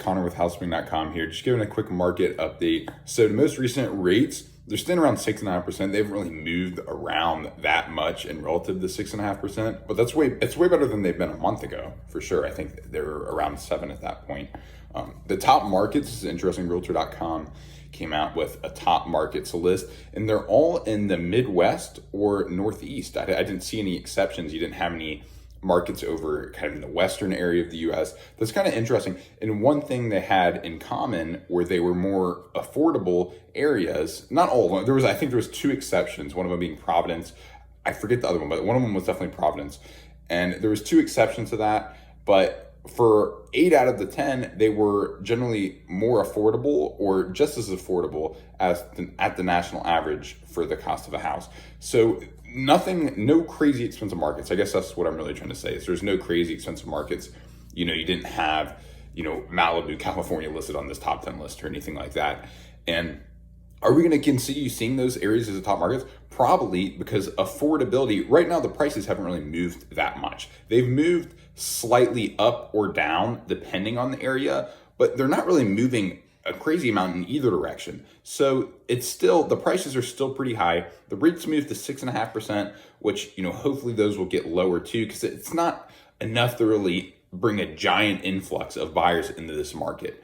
Connor with housewing.com here, just giving a quick market update. So the most recent rates, they're staying around 6.5%. They haven't really moved around that much in relative to 6.5%, but it's way better than they've been a month ago, for sure. I think they were around 7 at that point. The top markets, this is interesting, realtor.com came out with a top markets list, and they're all in the Midwest or Northeast. I didn't see any exceptions. You didn't have any markets over kind of in the western area of the US. That's kind of interesting. And one thing they had in common where they were more affordable areas, not all of them, I think there was 2 exceptions, one of them being Providence. I forget the other one, but one of them was definitely Providence. And there was 2 exceptions to that, but for 8 out of the 10, they were generally more affordable or just as affordable as at the national average for the cost of a house. So no crazy expensive markets. I guess that's what I'm really trying to say is there's no crazy expensive markets. You didn't have, Malibu, California listed on this top 10 list or anything like that. And are we going to continue seeing those areas as the top markets? Probably, because affordability, right now the prices haven't really moved that much. They've moved slightly up or down depending on the area, but they're not really moving a crazy amount in either direction. So the prices are still pretty high. The rates moved to 6.5%, which, hopefully those will get lower too, because it's not enough to really bring a giant influx of buyers into this market.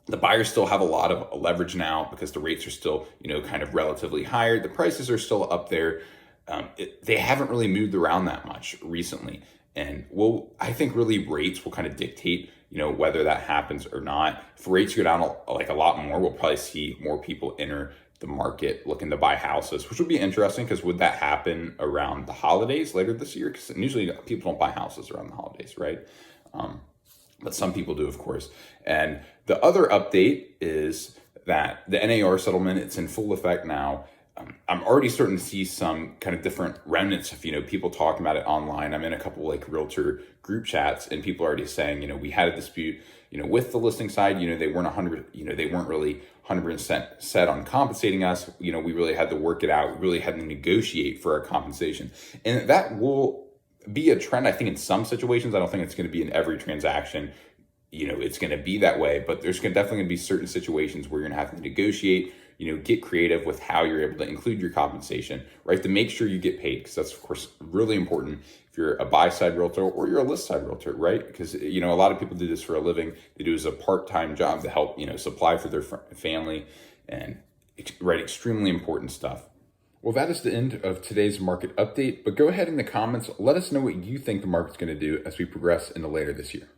The buyers still have a lot of leverage now because the rates are still, kind of relatively higher. The prices are still up there. They haven't really moved around that much recently. And I think really rates will kind of dictate, whether that happens or not. If rates go down a lot more, we'll probably see more people enter the market looking to buy houses, which would be interesting because would that happen around the holidays later this year? Because usually people don't buy houses around the holidays, right? But some people do, of course. And the other update is that the NAR settlement, it's in full effect now. I'm already starting to see some kind of different remnants of, people talking about it online. I'm in a couple realtor group chats and people are already saying, we had a dispute, with the listing side, they weren't really 100% set on compensating us. We really had to work it out. We really had to negotiate for our compensation. And that will be a trend, I think, in some situations. I don't think it's going to be in every transaction. It's going to be that way, but there's definitely going to be certain situations where you're going to have to negotiate, get creative with how you're able to include your compensation, right? To make sure you get paid, because that's, of course, really important if you're a buy-side realtor or you're a list-side realtor, right? Because, a lot of people do this for a living. They do it as a part-time job to help, supply for their family and, right, extremely important stuff. Well, that is the end of today's market update, but go ahead in the comments, let us know what you think the market's going to do as we progress into later this year.